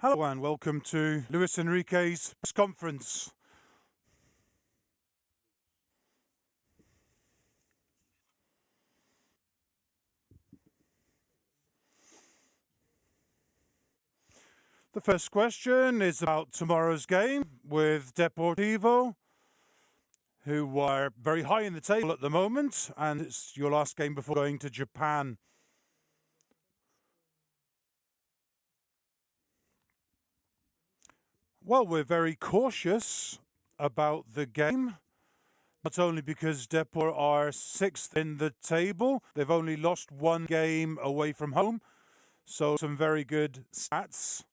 Hello and welcome to Luis Enrique's press conference. The first question is about tomorrow's game with Deportivo, who are very high in the table at the moment, and it's your last game before going to Japan. Well, we're very cautious about the game, not only because Depor are sixth in the table, they've only lost one game away from home, so some very good stats.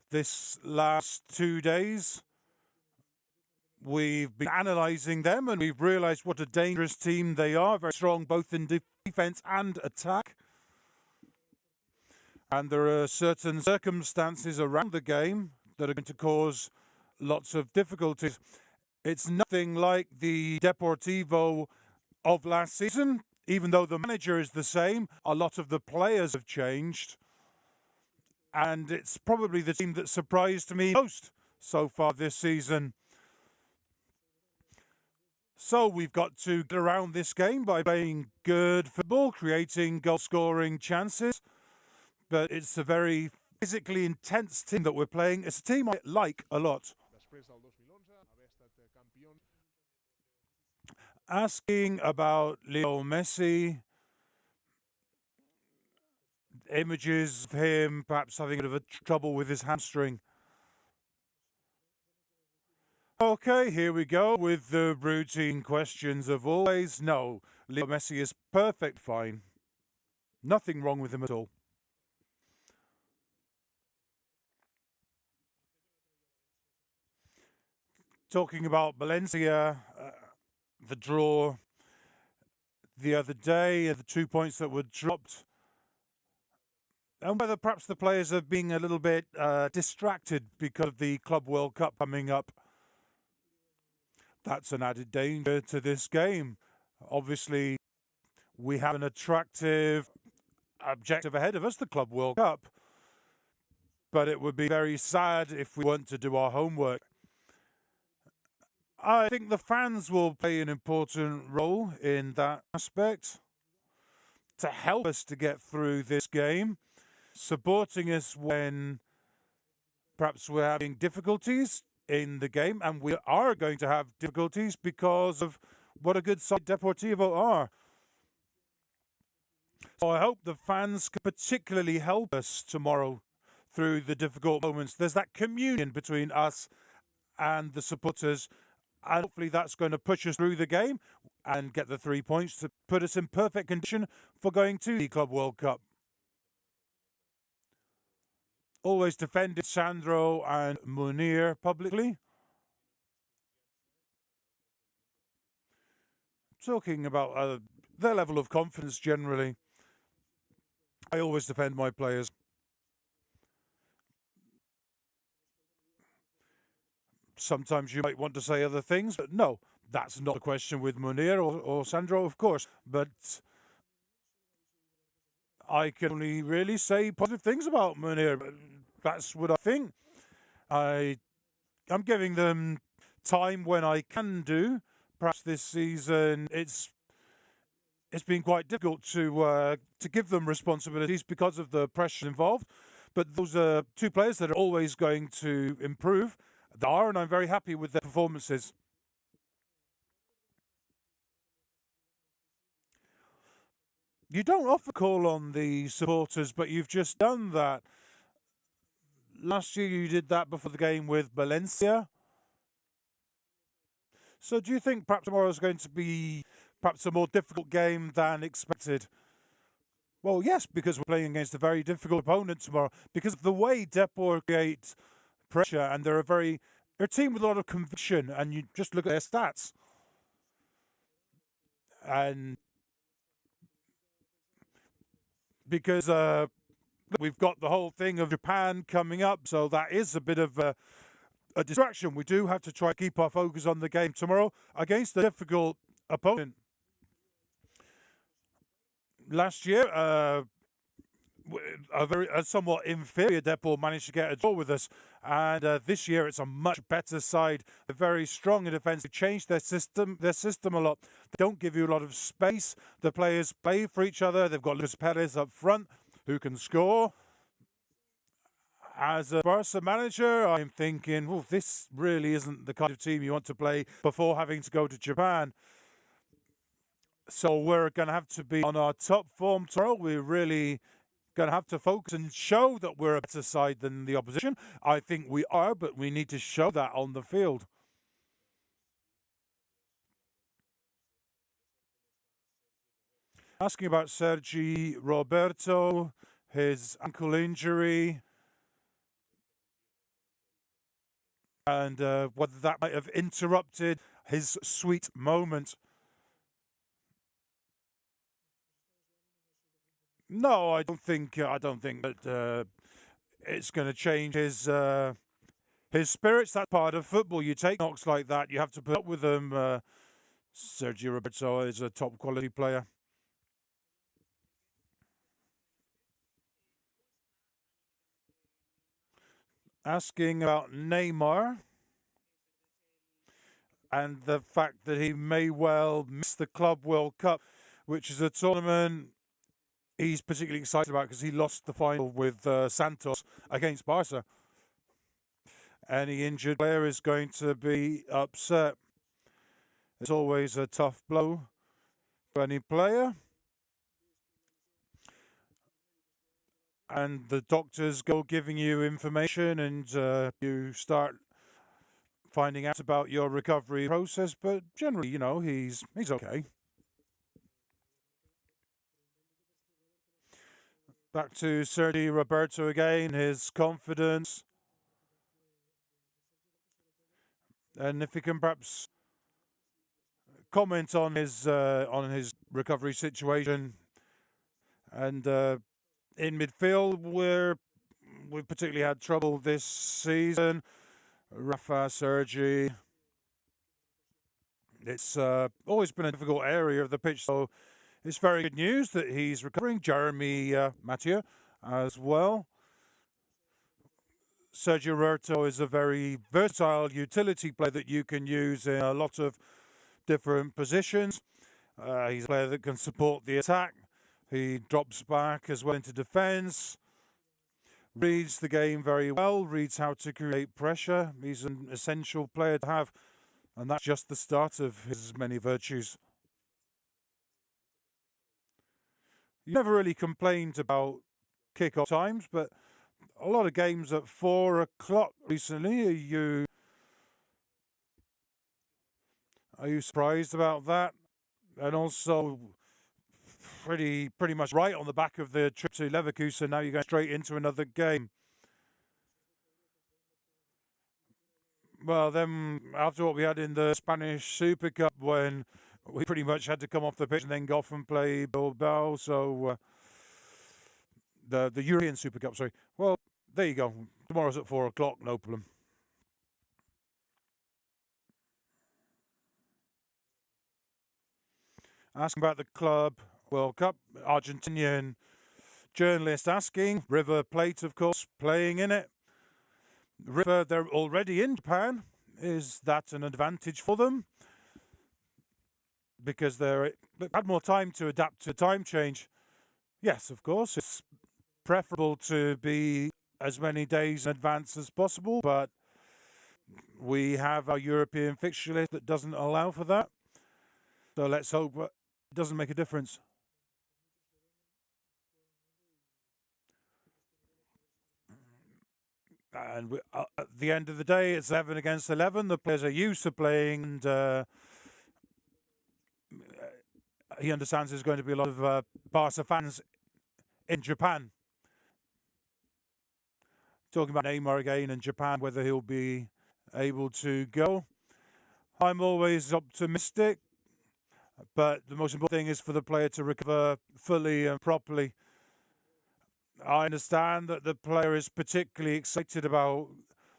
This last 2 days, we've been analysing them and we've realised what a dangerous team they are, very strong both in defence and attack. And there are certain circumstances around the game that are going to cause lots of difficulties. It's nothing like the Deportivo of last season, even though the manager is the same, a lot of the players have changed. And it's probably the team that surprised me most so far this season. So we've got to get around this game by playing good football, creating goal-scoring chances. But it's a very physically intense team that we're playing. It's a team I like a lot. Asking about Leo Messi, images of him perhaps having a bit of trouble with his hamstring. Okay, here we go with the routine questions of always. No, Leo Messi is perfect fine. Nothing wrong with him at all. Talking about Valencia, the draw the other day, the 2 points that were dropped, and whether perhaps the players are being a little bit distracted because of the Club World Cup coming up. That's an added danger to this game. Obviously, we have an attractive objective ahead of us, the Club World Cup, but it would be very sad if we weren't to do our homework. I think the fans will play an important role in that aspect to help us to get through this game, supporting us when perhaps we're having difficulties in the game, and we are going to have difficulties because of what a good side Deportivo are. So I hope the fans can particularly help us tomorrow through the difficult moments. There's that communion between us and the supporters, and hopefully that's going to push us through the game and get the 3 points to put us in perfect condition for going to the Club World Cup. Always defended Sandro and Munir publicly. Talking about their level of confidence generally, I always defend my players. Sometimes you might want to say other things, but no, that's not a question with Munir or Sandro, of course. But I can only really say positive things about Munir. That's what I think. I'm giving them time when I can do. Perhaps this season it's been quite difficult to give them responsibilities because of the pressure involved. But those are two players that are always going to improve. They are, and I'm very happy with their performances. You don't often call on the supporters, but you've just done that. Last year you did that before the game with Valencia. So do you think perhaps tomorrow is going to be perhaps a more difficult game than expected? Well, yes, because we're playing against a very difficult opponent tomorrow. Because of the way Depor create pressure, and they're a team with a lot of conviction, and you just look at their stats. And because we've got the whole thing of Japan coming up, so that is a bit of a distraction. We do have to try to keep our focus on the game tomorrow against a difficult opponent. Last year, A somewhat inferior Depor managed to get a draw with us, and this year it's a much better side. They're very strong in defence. They changed their system a lot. They don't give you a lot of space. The players play for each other. They've got Luis Perez up front who can score. As a Barca manager, I'm thinking, well, this really isn't the kind of team you want to play before having to go to Japan. So we're going to have to be on our top form tomorrow. We're really going to have to focus and show that we're a better side than the opposition. I think we are, but we need to show that on the field. Asking about Sergi Roberto, his ankle injury, and whether that might have interrupted his sweet moment. No, I don't think. I don't think that it's going to change his spirits. That's part of football. You take knocks like that, you have to put up with them. Sergio Roberto is a top quality player. Asking about Neymar and the fact that he may well miss the Club World Cup, which is a tournament he's particularly excited about because he lost the final with Santos against Barca. Any injured player is going to be upset. It's always a tough blow for any player. And the doctors go giving you information and you start finding out about your recovery process. But generally, he's okay. Back to Sergi Roberto again, his confidence. And if he can perhaps comment on his recovery situation. And in midfield, we've particularly had trouble this season. Rafa, Sergi. It's always been a difficult area of the pitch, so it's very good news that he's recovering. Jeremy Mathieu as well. Sergio Roberto is a very versatile utility player that you can use in a lot of different positions. He's a player that can support the attack. He drops back as well into defence. Reads the game very well. Reads how to create pressure. He's an essential player to have. And that's just the start of his many virtues. You never really complained about kick-off times, but a lot of games at 4 o'clock recently. Are you surprised about that? And also, pretty much right on the back of the trip to Leverkusen. Now you're going straight into another game. Well, then after what we had in the Spanish Super Cup, when we pretty much had to come off the pitch and then go off and play Bilbao, so the European Super Cup. Sorry. Well, there you go. Tomorrow's at 4 o'clock. No problem. Asking about the Club World Cup, Argentinian journalist asking. River Plate, of course, playing in it. River, they're already in Japan. Is that an advantage for them? Because they've had more time to adapt to time change. Yes, of course, it's preferable to be as many days in advance as possible, but we have our European fixture list that doesn't allow for that. So let's hope it doesn't make a difference. And at the end of the day, it's 11 against 11. The players are used to playing, and he understands there's going to be a lot of Barca fans in Japan. Talking about Neymar again in Japan, whether he'll be able to go. I'm always optimistic, but the most important thing is for the player to recover fully and properly. I understand that the player is particularly excited about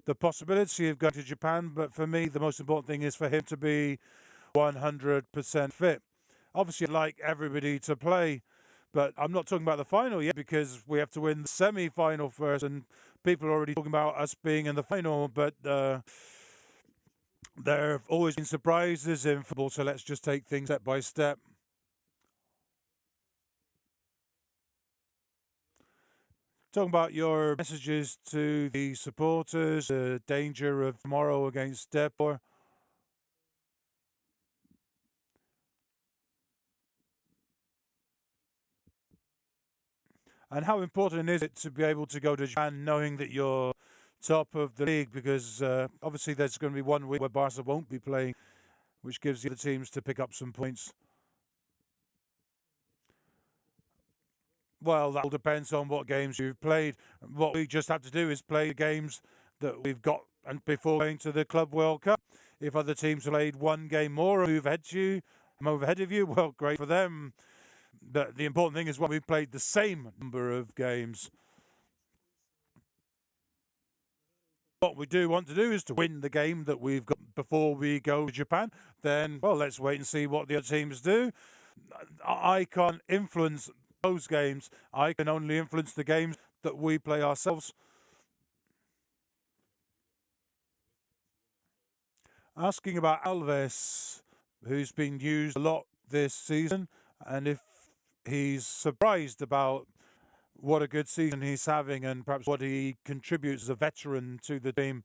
the possibility of going to Japan, but for me, the most important thing is for him to be 100% fit. Obviously, I'd like everybody to play, But I'm not talking about the final yet because we have to win the semi-final first, and people are already talking about us being in the final. But there have always been surprises in football, so let's just take things step by step. Talking about your messages to the supporters, the danger of tomorrow against Deportivo. And how important is it to be able to go to Japan knowing that you're top of the league? Because obviously there's going to be one week where Barca won't be playing, which gives the other teams to pick up some points. Well, that all depends on what games you've played. What we just have to do is play the games that we've got and before going to the Club World Cup. If other teams played one game more and move ahead of you, well, great for them. But the important thing is when we've played the same number of games. What we do want to do is to win the game that we've got before we go to Japan. Then, well, let's wait and see what the other teams do. I can't influence those games. I can only influence the games that we play ourselves. Asking about Alves, who's been used a lot this season, and if he's surprised about what a good season he's having and perhaps what he contributes as a veteran to the team.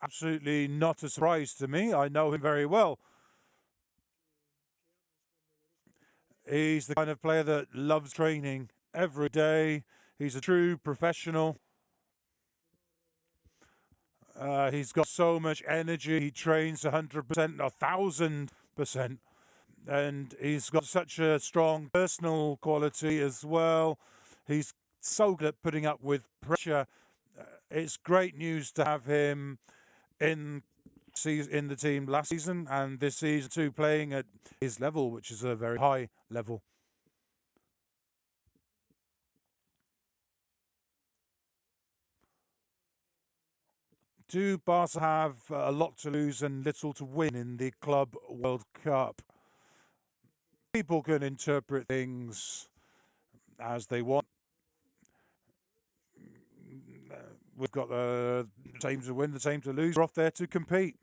Absolutely not a surprise to me. I know him very well. He's the kind of player that loves training every day. He's a true professional. He's got so much energy. He trains 100%, 1,000%. And he's got such a strong personal quality as well. He's so good at putting up with pressure. It's great news to have him in the team last season and this season too, playing at his level, which is a very high level. Do Barca have a lot to lose and little to win in the Club World Cup? People can interpret things as they want. We've got the same to win, the same to lose. We're off there to compete.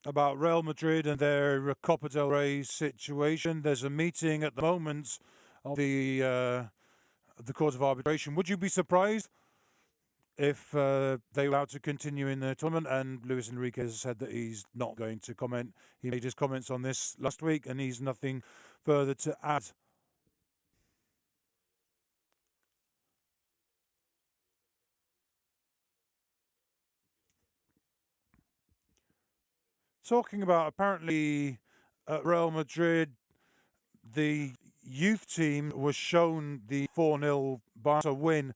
About Real Madrid and their Copa del Rey situation. There's a meeting at the moment of the Court of Arbitration. Would you be surprised if they were allowed to continue in the tournament? And Luis Enrique has said that he's not going to comment. He made his comments on this last week, and he's nothing further to add. Talking about apparently at Real Madrid, the youth team was shown the 4-0 Barca win.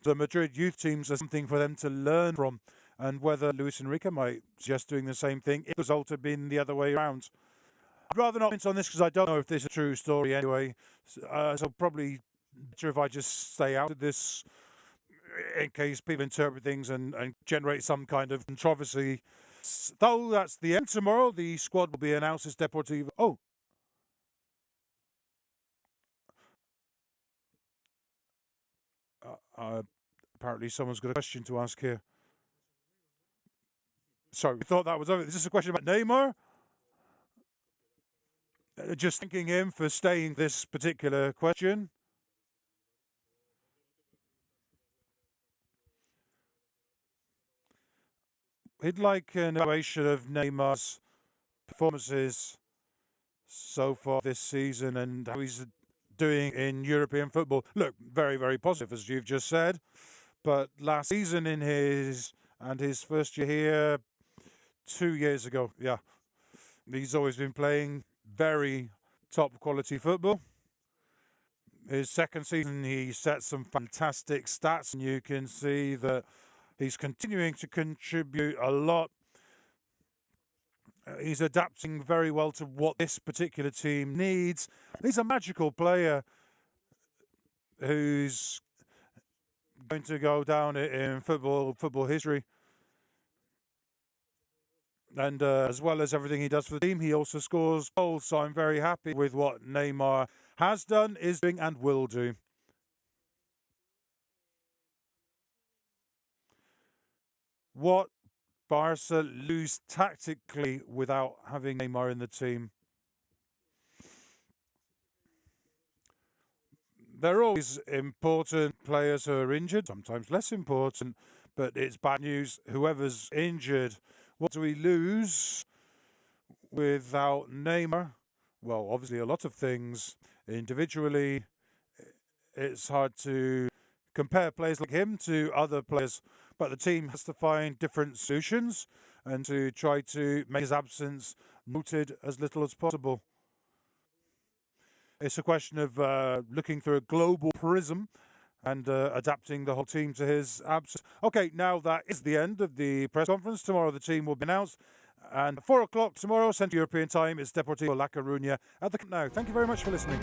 The Madrid youth teams are something for them to learn from, and whether Luis Enrique might suggest doing the same thing if the result had been the other way around. I'd rather not comment on this because I don't know if this is a true story anyway. So probably better if I just stay out of this in case people interpret things and generate some kind of controversy. Though that's the end tomorrow. The squad will be announced as Deportivo. Oh, apparently someone's got a question to ask here. Sorry, we thought that was over. Is this a question about Neymar? Just thanking him for staying this particular question. He'd like an evaluation of Neymar's performances so far this season and how he's doing in European football. Look, very, very positive, as you've just said. But last season his first year here 2 years ago, yeah, he's always been playing very top quality football. His second season, he set some fantastic stats, and you can see that he's continuing to contribute a lot. He's adapting very well to what this particular team needs. He's a magical player who's going to go down in football history. And as well as everything he does for the team, he also scores goals. So I'm very happy with what Neymar has done, is doing, and will do. What Barca lose tactically without having Neymar in the team? There are always important players who are injured, sometimes less important, but it's bad news. Whoever's injured, what do we lose without Neymar? Well, obviously, a lot of things. Individually, it's hard to compare players like him to other players, but the team has to find different solutions and to try to make his absence noted as little as possible. It's a question of looking through a global prism and adapting the whole team to his absence. Okay, now that is the end of the press conference. Tomorrow the team will be announced. And 4 o'clock tomorrow, Central European time, is Deportivo La Coruna at the Camp Nou. Thank you very much for listening.